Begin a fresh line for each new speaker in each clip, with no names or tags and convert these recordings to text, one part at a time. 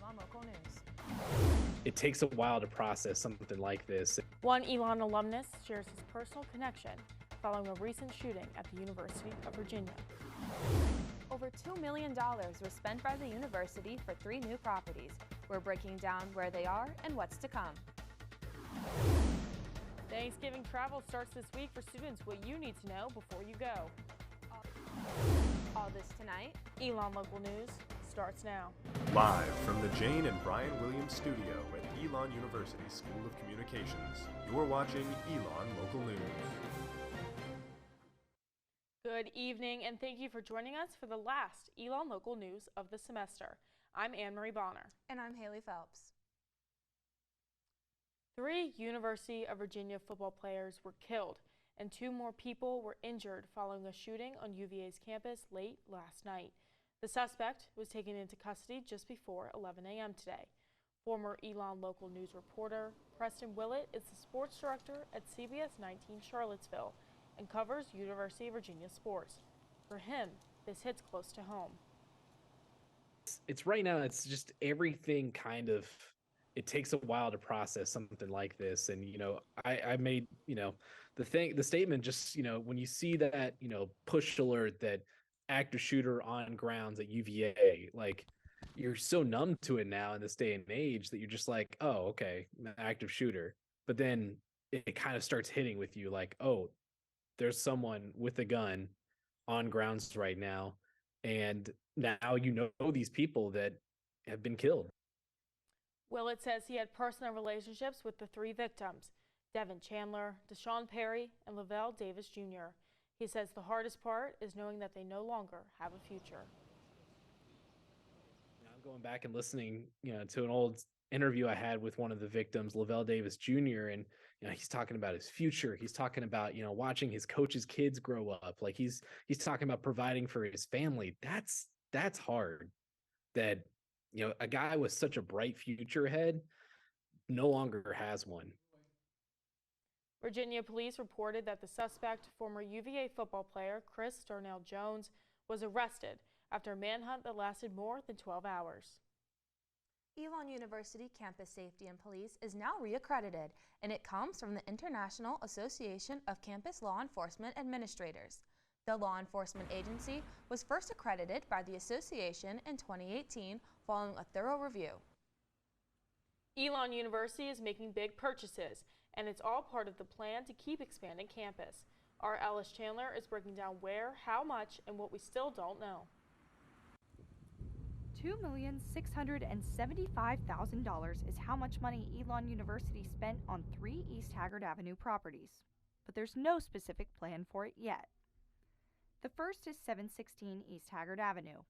Elon Local News.
It takes a while to process something like this.
One Elon alumnus shares his personal connection following a recent shooting at the University of Virginia.
Over $2 million was spent by the university for 3 new properties. We're breaking down where they are and what's to come.
Thanksgiving travel starts this week for students. What you need to know before you go.
All this tonight.
Elon Local News starts now.
Live from the Jane and Brian Williams studio at Elon University School of Communications, you're watching Elon Local News.
Good evening, and thank you for joining us for the last Elon Local News of the semester. I'm Annemarie.
And I'm Haley Phelps.
3 University of Virginia football players were killed, and 2 more people were injured following a shooting on UVA's campus late last night. The suspect was taken into custody just before 11 a.m. today. Former Elon Local News reporter Preston Willett is the sports director at CBS 19 Charlottesville and covers University of Virginia sports. For him, this hits close to home.
It's right now, it's just everything kind of, it takes a while to process something like this. And, I made, the statement just, when you see that, push alert that active shooter on grounds at UVA, like you're so numb to it now in this day and age that you're just like, oh, okay, active shooter. But then it kind of starts hitting with you like, oh, there's someone with a gun on grounds right now. And now these people that have been killed.
Willett says he had personal relationships with the 3 victims, Devin Chandler, Deshaun Perry, and Lavelle Davis Jr. He says the hardest part is knowing that they no longer have a future.
I'm going back and listening, to an old interview I had with one of the victims, Lavelle Davis Jr. And, he's talking about his future. He's talking about, watching his coach's kids grow up. Like he's talking about providing for his family. That's hard. That, a guy with such a bright future ahead no longer has one.
Virginia police reported that the suspect, former UVA football player Chris Darnell Jones, was arrested after a manhunt that lasted more than 12 hours.
Elon University Campus Safety and Police is now reaccredited, and it comes from the International Association of Campus Law Enforcement Administrators. The law enforcement agency was first accredited by the association in 2018 following a thorough review.
Elon University is making big purchases, and it's all part of the plan to keep expanding campus. Our Ellis Chandler is breaking down where, how much, and what we still don't know.
$2,675,000 is how much money Elon University spent on 3 East Haggard Avenue properties, but there's no specific plan for it yet. The first is 716 East Haggard Avenue.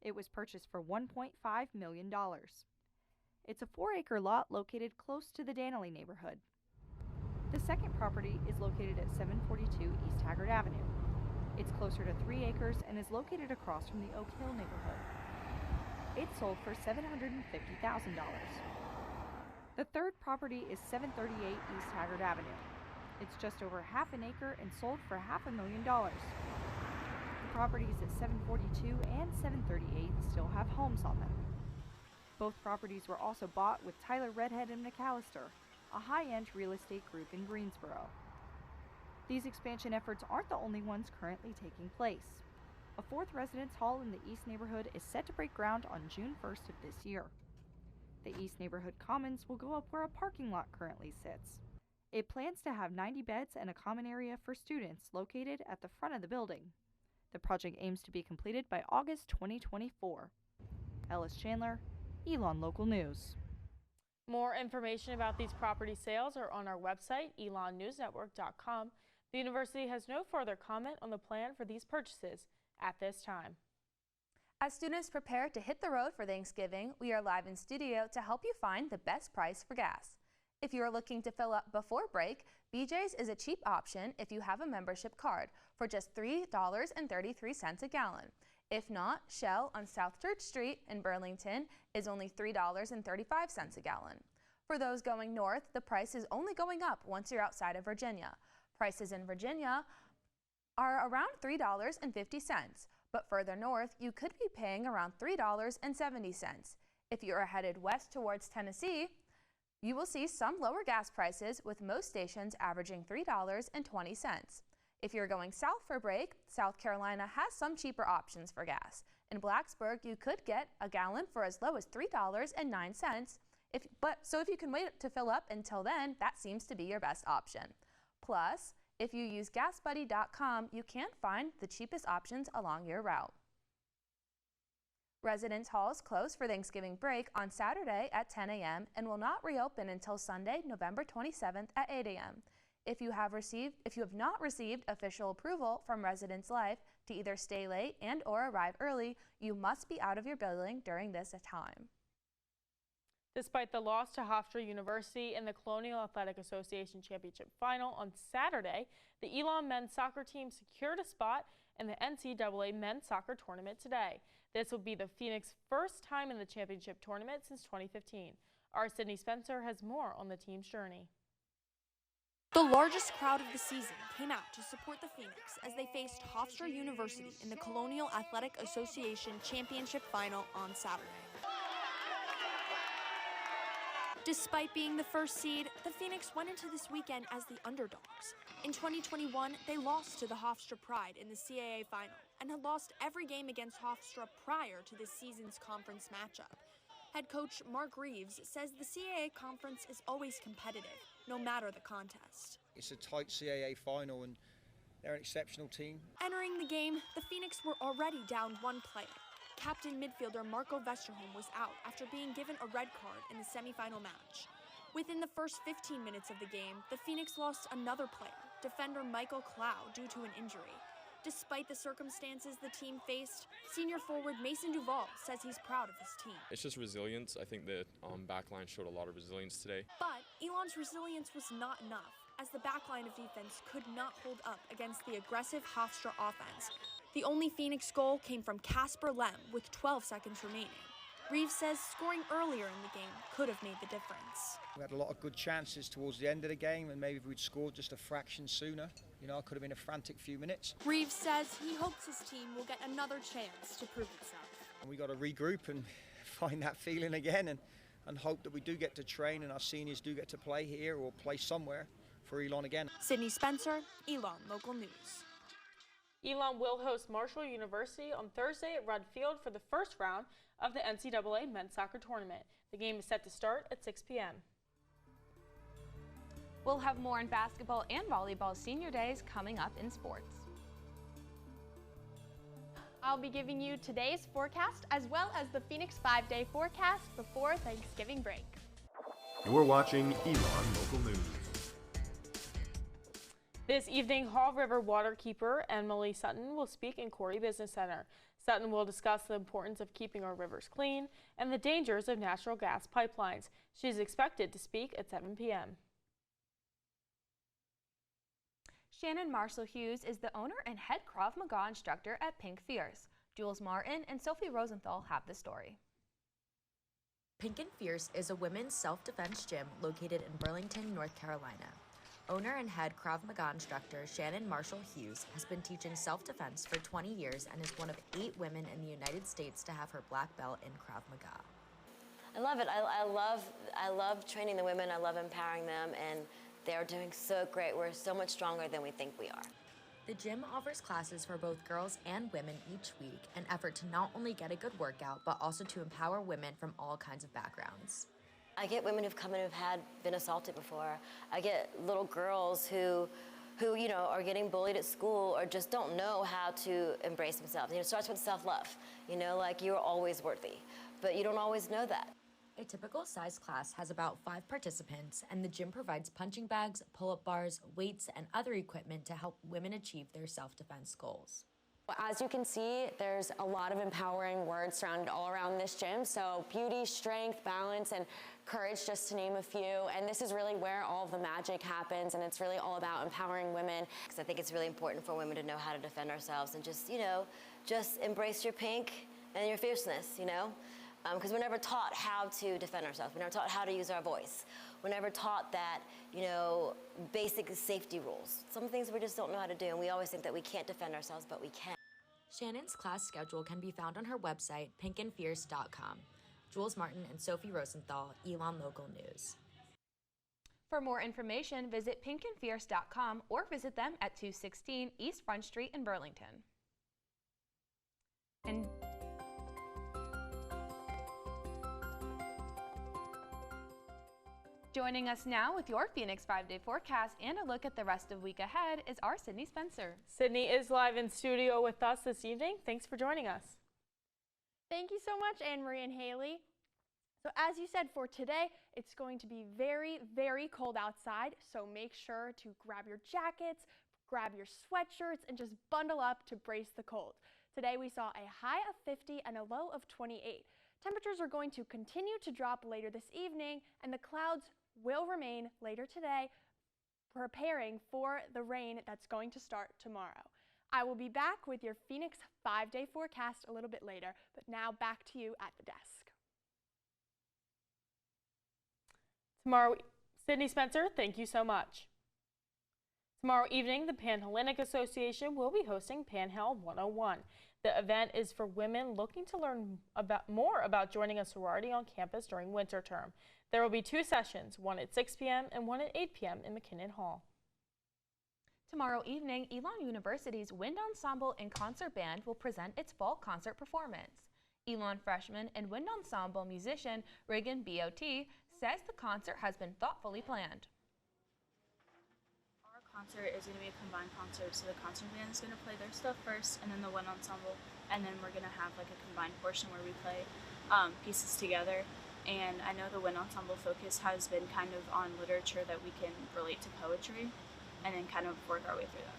It was purchased for $1.5 million. It's a 4-acre lot located close to the Danley neighborhood. The second property is located at 742 East Haggard Avenue. It's closer to 3 acres and is located across from the Oak Hill neighborhood. It sold for $750,000. The third property is 738 East Haggard Avenue. It's just over half an acre and sold for $500,000. The properties at 742 and 738 still have homes on them. Both properties were also bought with Tyler Redhead and McAllister, a high-end real estate group in Greensboro. These expansion efforts aren't the only ones currently taking place. A 4th residence hall in the East neighborhood is set to break ground on June 1st of this year. The East neighborhood commons will go up where a parking lot currently sits. It plans to have 90 beds and a common area for students located at the front of the building. The project aims to be completed by August 2024. Ellis Chandler, Elon Local News.
More information about these property sales are on our website, elonnewsnetwork.com. The university has no further comment on the plan for these purchases at this time.
As students prepare to hit the road for Thanksgiving, we are live in studio to help you find the best price for gas. If you are looking to fill up before break, BJ's is a cheap option if you have a membership card for just $3.33 a gallon. If not, Shell on South Church Street in Burlington is only $3.35 a gallon. For those going north, the price is only going up once you're outside of Virginia. Prices in Virginia are around $3.50, but further north, you could be paying around $3.70. If you are headed west towards Tennessee, you will see some lower gas prices, with most stations averaging $3.20. If you're going south for a break, South Carolina has some cheaper options for gas. In Blacksburg, you could get a gallon for as low as $3.09. So if you can wait to fill up until then, that seems to be your best option. Plus, if you use GasBuddy.com, you can find the cheapest options along your route. Residence halls close for Thanksgiving break on Saturday at 10 a.m. and will not reopen until Sunday, November 27th at 8 a.m. If you have not received official approval from Residence Life to either stay late and or arrive early, you must be out of your building during this time.
Despite the loss to Hofstra University in the Colonial Athletic Association Championship Final on Saturday, the Elon men's soccer team secured a spot in the NCAA men's soccer tournament today. This will be the Phoenix first time in the championship tournament since 2015. Our Sydney Spencer has more on the team's journey.
The largest crowd of the season came out to support the Phoenix as they faced Hofstra University in the Colonial Athletic Association Championship Final on Saturday. Despite being the first seed, the Phoenix went into this weekend as the underdogs. In 2021, they lost to the Hofstra Pride in the CAA final and had lost every game against Hofstra prior to this season's conference matchup. Head coach Mark Reeves says the CAA conference is always competitive, no matter the contest.
It's a tight CAA final and they're an exceptional team.
Entering the game, the Phoenix were already down one player. Captain midfielder Marco Vesterholm was out after being given a red card in the semifinal match. Within the first 15 minutes of the game, the Phoenix lost another player, defender Michael Clow, due to an injury. Despite the circumstances the team faced, senior forward Mason Duval says he's proud of his team.
It's just resilience. I think the backline showed a lot of resilience today.
But Elon's resilience was not enough, as the backline of defense could not hold up against the aggressive Hofstra offense. The only Phoenix goal came from Casper Lem with 12 seconds remaining. Reeves says scoring earlier in the game could have made the difference.
We had a lot of good chances towards the end of the game, and maybe if we'd scored just a fraction sooner, it could have been a frantic few minutes.
Reeves says he hopes his team will get another chance to prove itself.
And we got to regroup and find that feeling again and hope that we do get to train and our seniors do get to play here or play somewhere for Elon again.
Sydney Spencer, Elon Local News.
Elon will host Marshall University on Thursday at Rudd Field for the first round of the NCAA men's soccer tournament. The game is set to start at 6 p.m.
We'll have more in basketball and volleyball senior days coming up in sports.
I'll be giving you today's forecast as well as the Phoenix 5-day forecast before Thanksgiving break.
You're watching Elon Local News.
This evening, Haw River waterkeeper Annemarie Sutton will speak in Corey Business Center. Sutton will discuss the importance of keeping our rivers clean and the dangers of natural gas pipelines. She is expected to speak at 7 p.m.
Shannon Marshall Hughes is the owner and head Krav Maga instructor at Pink Fierce. Jules Martin and Sophie Rosenthal have the story.
Pink and Fierce is a women's self-defense gym located in Burlington, North Carolina. Owner and head Krav Maga instructor Shannon Marshall Hughes has been teaching self-defense for 20 years and is one of 8 women in the United States to have her black belt in Krav Maga.
I love it. I love training the women. I love empowering them, and they're doing so great. We're so much stronger than we think we are.
The gym offers classes for both girls and women each week, an effort to not only get a good workout, but also to empower women from all kinds of backgrounds.
I get women who've come in who've been assaulted before. I get little girls who are getting bullied at school or just don't know how to embrace themselves. It starts with self-love. Like you're always worthy, but you don't always know that.
A typical size class has about 5 participants, and the gym provides punching bags, pull-up bars, weights, and other equipment to help women achieve their self-defense goals.
As you can see, there's a lot of empowering words surrounded all around this gym. So beauty, strength, balance, and courage, just to name a few. And this is really where all of the magic happens, and it's really all about empowering women.
Because I think it's really important for women to know how to defend ourselves and just embrace your pink and your fierceness, Because we're never taught how to defend ourselves. We're never taught how to use our voice. We're never taught that, basic safety rules. Some things we just don't know how to do, and we always think that we can't defend ourselves, but we can.
Shannon's class schedule can be found on her website, pinkandfierce.com. Jules Martin and Sophie Rosenthal, Elon Local News.
For more information, visit pinkandfierce.com or visit them at 216 East Front Street in Burlington. And joining us now with your Phoenix 5-day forecast and a look at the rest of the week ahead is our Sydney Spencer.
Sydney is live in studio with us this evening. Thanks for joining us.
Thank you so much, Annemarie and Haley. So as you said, for today, it's going to be very, very cold outside, so make sure to grab your jackets, grab your sweatshirts, and just bundle up to brace the cold. Today we saw a high of 50 and a low of 28. Temperatures are going to continue to drop later this evening, and the clouds will remain later today, preparing for the rain that's going to start tomorrow. I will be back with your Phoenix 5-day forecast a little bit later, but now back to you at the desk.
Tomorrow, Sydney Spencer, thank you so much. Tomorrow evening, the Panhellenic Association will be hosting Panhell 101. The event is for women looking to learn more about joining a sorority on campus during winter term. There will be 2 sessions, one at 6 p.m. and one at 8 p.m. in McKinnon Hall.
Tomorrow evening, Elon University's Wind Ensemble and Concert Band will present its fall concert performance. Elon freshman and wind ensemble musician Regan B.O.T. says the concert has been thoughtfully planned.
Our concert is going to be a combined concert, so the concert band is going to play their stuff first, and then the wind ensemble, and then we're going to have like a combined portion where we play pieces together. And I know the wind ensemble focus has been kind of on literature that we can relate to poetry, and then kind of work our way through that.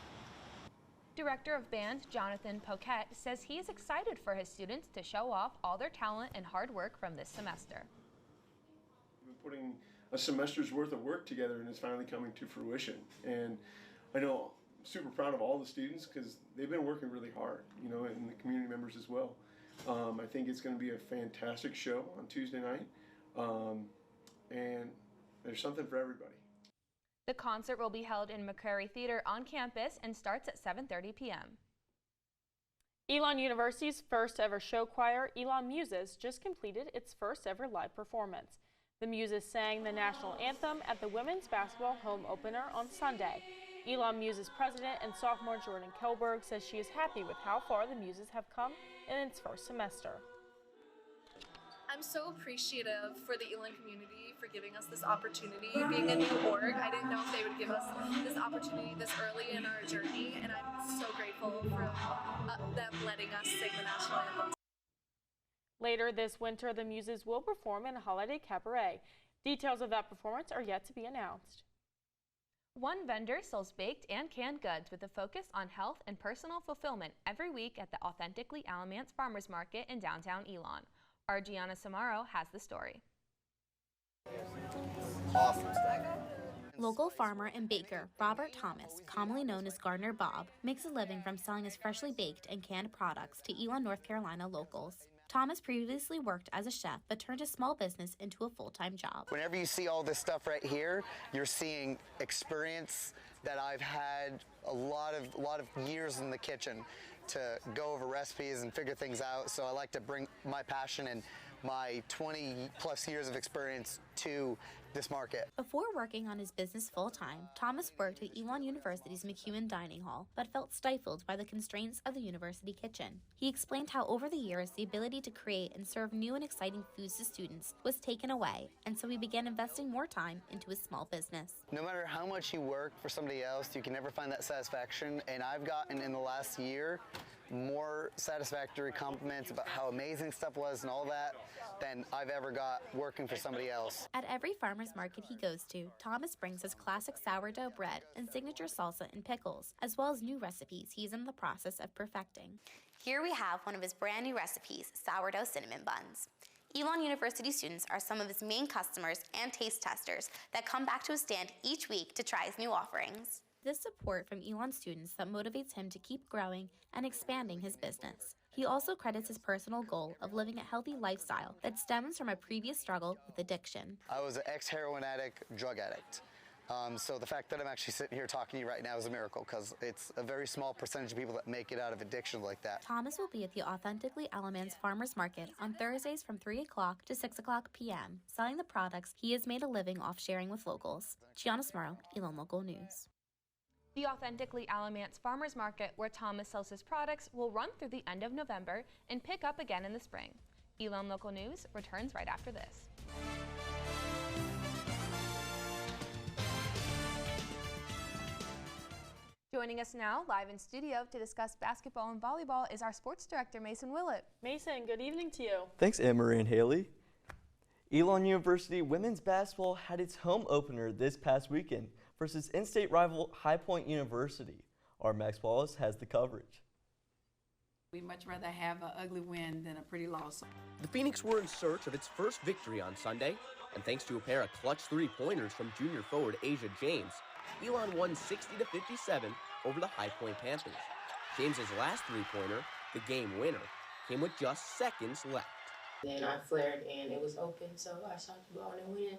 Director of Band Jonathan Poquette says he is excited for his students to show off all their talent and hard work from this semester.
We've been putting a semester's worth of work together, and it's finally coming to fruition. And I know I'm super proud of all the students because they've been working really hard, you know, and the community members as well. I think it's going to be a fantastic show on Tuesday night, and there's something for everybody.
The concert will be held in McCrary Theater on campus and starts at 7:30 p.m.
Elon University's first ever show choir, Elon Muses, just completed its first ever live performance. The Muses sang the national anthem at the women's basketball home opener on Sunday. Elon Muses president and sophomore Jordan Kelberg says she is happy with how far the Muses have come in its first semester.
I'm so appreciative for the Elon community for giving us this opportunity. Being a new org, I didn't know if they would give us this opportunity this early in our journey, and I'm so grateful for them letting us sing the national anthem.
Later this winter, the Muses will perform in a holiday cabaret. Details of that performance are yet to be announced.
One vendor sells baked and canned goods with a focus on health and personal fulfillment every week at the Authentically Alamance Farmers Market in downtown Elon. Our Gianna Samaro has the story.
Local farmer and baker Robert Thomas, commonly known as Gardener Bob, makes a living from selling his freshly baked and canned products to Elon, North Carolina locals. Thomas previously worked as a chef but turned his small business into a full-time job.
Whenever you see all this stuff right here, you're seeing experience that I've had a lot of years in the kitchen to go over recipes and figure things out. So I like to bring my passion and my 20 plus years of experience to this market.
Before working on his business full-time, Thomas worked at Elon University's McEwen Dining Hall, but felt stifled by the constraints of the university kitchen. He explained how over the years, the ability to create and serve new and exciting foods to students was taken away, and so he began investing more time into his small business.
No matter how much you work for somebody else, you can never find that satisfaction, and I've gotten in the last year more satisfactory compliments about how amazing stuff was and all that than I've ever got working for somebody else.
At every farmer's market he goes to, Thomas brings his classic sourdough bread and signature salsa and pickles, as well as new recipes he's in the process of perfecting.
Here we have one of his brand new recipes, sourdough cinnamon buns. Elon University students are some of his main customers and taste testers that come back to his stand each week to try his new offerings.
This support from Elon students that motivates him to keep growing and expanding his business. He also credits his personal goal of living a healthy lifestyle that stems from a previous struggle with addiction.
I was an ex-heroin addict, drug addict. So the fact that I'm actually sitting here talking to you right now is a miracle, because it's a very small percentage of people that make it out of addiction like that.
Thomas will be at the Authentically Alamance Farmers Market on Thursdays from 3 o'clock to 6 o'clock p.m., selling the products he has made a living off sharing with locals. Gianna Smurrow, Elon Local News.
The Authentically Alamance Farmers Market, where Thomas sells his products, will run through the end of November and pick up again in the spring. Elon Local News returns right after this. Joining us now, live in studio, to discuss basketball and volleyball is our sports director, Mason Willett.
Mason, good evening to you.
Thanks, Annemarie and Haley. Elon University women's basketball had its home opener this past weekend versus in-state rival High Point University. Our Max Wallace has the coverage.
We'd much rather have an ugly win than a pretty loss.
The Phoenix were in search of its first victory on Sunday, and thanks to a pair of clutch three-pointers from junior forward Asia James, Elon won 60-57 over the High Point Panthers. James's last three-pointer, the game winner, came with just seconds left.
Then I flared and it was open, so I shot the ball and went in.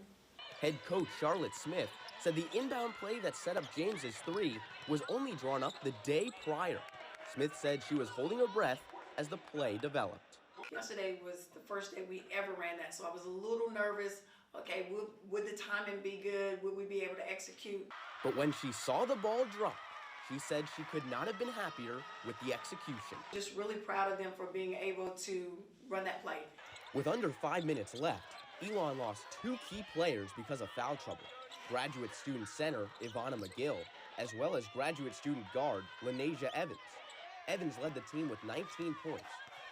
Head coach Charlotte Smith said the inbound play that set up James's three was only drawn up the day prior. Smith said she was holding her breath as the play developed.
Yesterday was the first day we ever ran that, so I was a little nervous. Okay, would the timing be good? Would we be able to execute?
But when she saw the ball drop, she said she could not have been happier with the execution.
Just really proud of them for being able to run that play.
With under 5 minutes left, Elon lost two key players because of foul trouble. Graduate student center Ivana McGill, as well as graduate student guard Lanasia Evans. Evans led the team with 19 points,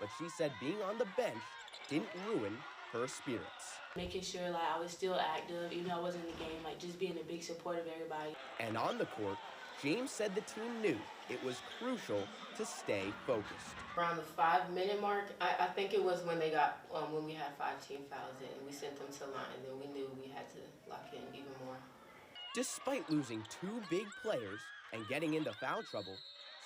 but she said being on the bench didn't ruin her spirits.
Making sure like I was still active, even though I wasn't in the game, like just being a big support of everybody.
And on the court, James said the team knew it was crucial to stay focused.
Around the 5-minute mark, I think it was when they got when we had 5 team fouls in, and we sent them to the line, and then we knew we had to lock in even more.
Despite losing two big players and getting into foul trouble,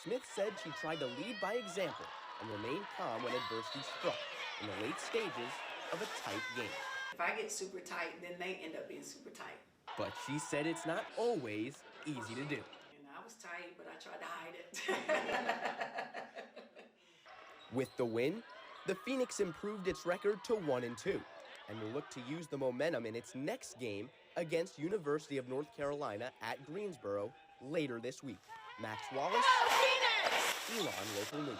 Smith said she tried to lead by example and remain calm when adversity struck in the late stages of a tight game.
If I get super tight, then they end up being super tight.
But she said it's not always easy to do.
And I was tight, but I tried to hide it.
With the win, the Phoenix improved its record to 1-2 and will look to use the momentum in its next game against University of North Carolina at Greensboro later this week. Max Wallace, Elon Local News.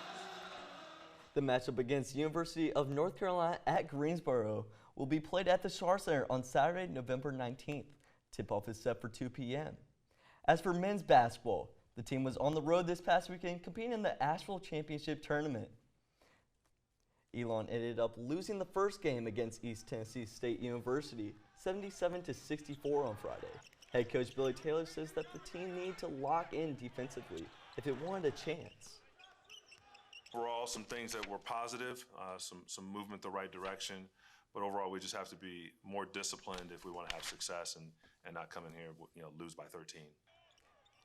The matchup against University of North Carolina at Greensboro will be played at the Schar Center on Saturday, November 19th. Tip-off is set for 2 p.m. As for men's basketball, the team was on the road this past weekend competing in the Asheville Championship Tournament. Elon ended up losing the first game against East Tennessee State University, 77-64 on Friday. Head coach Billy Taylor says that the team needed to lock in defensively if it wanted a chance.
Overall, some things that were positive, some movement the right direction, but overall we just have to be more disciplined if we want to have success and not come in here, lose by 13.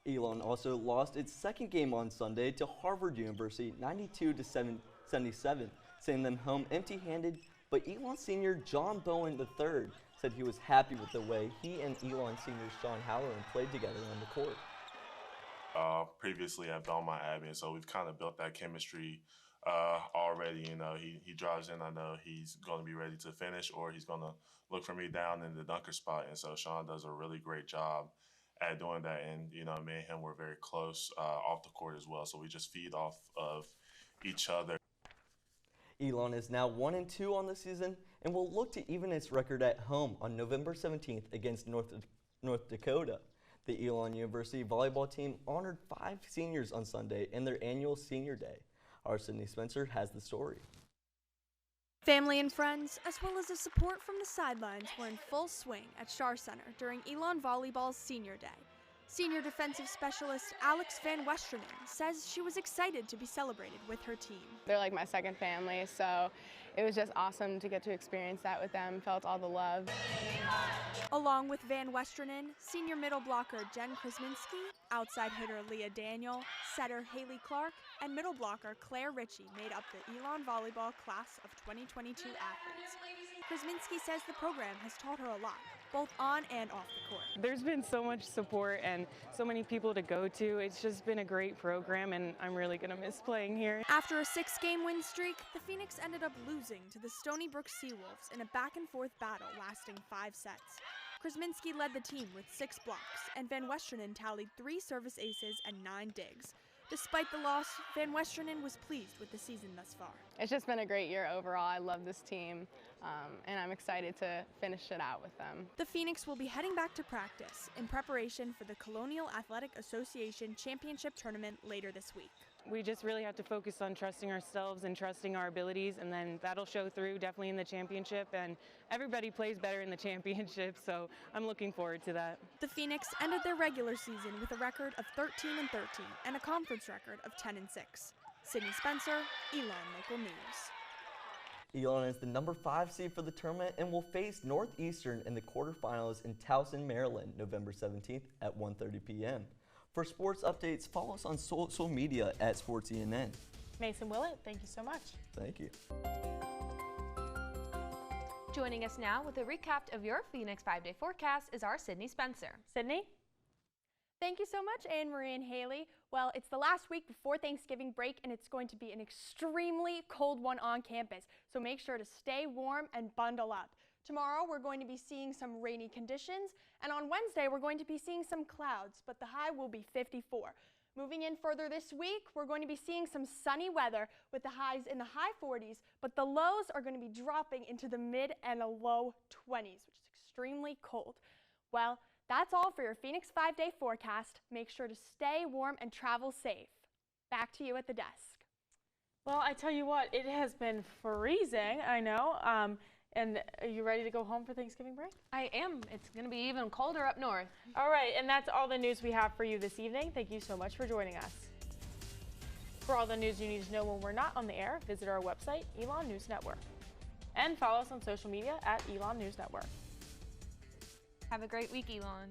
Elon also lost its second game on Sunday to Harvard University, 92-77, sending them home empty-handed. But Elon senior John Bowen III said he was happy with the way he and Elon senior Sean Halloran played together on the court.
Previously at Belmont Abbey, and so we've kind of built that chemistry already. He drives in, I know he's going to be ready to finish, or he's going to look for me down in the dunker spot. And so Sean does a really great job at doing that. And, me and him were very close off the court as well. So we just feed off of each other.
Elon is now 1-2 on the season and will look to even its record at home on November 17th against North Dakota. The Elon University volleyball team honored 5 seniors on Sunday in their annual Senior Day. Our Sydney Spencer has the story.
Family and friends, as well as the support from the sidelines, were in full swing at Schar Center during Elon Volleyball's Senior Day. Senior defensive specialist Alex Van Westernen says she was excited to be celebrated with her team.
They're like my second family, so it was just awesome to get to experience that with them, felt all the love.
Along with Van Westernen, senior middle blocker Jen Krasminski Outside hitter Leah Daniel, setter Haley Clark, and middle blocker Claire Ritchie made up the Elon volleyball class of 2022 athletes. Krasminski says the program has taught her a lot, both on and off the court.
There's been so much support and so many people to go to. It's just been a great program, and I'm really going to miss playing here.
After a 6-game win streak, the Phoenix ended up losing to the Stony Brook Seawolves in a back-and-forth battle lasting 5 sets. Krasminski led the team with 6 blocks, and Van Westerenen tallied 3 service aces and 9 digs. Despite the loss, Van Westerenen was pleased with the season thus far.
It's just been a great year overall. I love this team, and I'm excited to finish it out with them.
The Phoenix will be heading back to practice in preparation for the Colonial Athletic Association Championship Tournament later this week.
We just really have to focus on trusting ourselves and trusting our abilities, and then that'll show through definitely in the championship, and everybody plays better in the championship, so I'm looking forward to that.
The Phoenix ended their regular season with a record of 13-13 and a conference record of 10-6. Sydney Spencer, Elon Local News.
Elon is the number 5 seed for the tournament and will face Northeastern in the quarterfinals in Towson, Maryland, November 17th at 1:30 p.m. For sports updates, follow us on social media at SportsENN.
Mason Willett, thank you so much.
Thank you.
Joining us now with a recap of your Phoenix 5-day forecast is our Sydney Spencer.
Sydney?
Thank you so much, Annemarie and Haley. Well, it's the last week before Thanksgiving break, and it's going to be an extremely cold one on campus, so make sure to stay warm and bundle up. Tomorrow, we're going to be seeing some rainy conditions, and on Wednesday, we're going to be seeing some clouds, but the high will be 54. Moving in further this week, we're going to be seeing some sunny weather with the highs in the high 40s, but the lows are going to be dropping into the mid and low 20s, which is extremely cold. Well, that's all for your Phoenix 5-day forecast. Make sure to stay warm and travel safe. Back to you at the desk.
Well, I tell you what, it has been freezing, I know. And are you ready to go home for Thanksgiving break?
I am. It's going to be even colder up north.
All right, and that's all the news we have for you this evening. Thank you so much for joining us. For all the news you need to know when we're not on the air, visit our website, Elon News Network. And follow us on social media at Elon News Network.
Have a great week, Elon.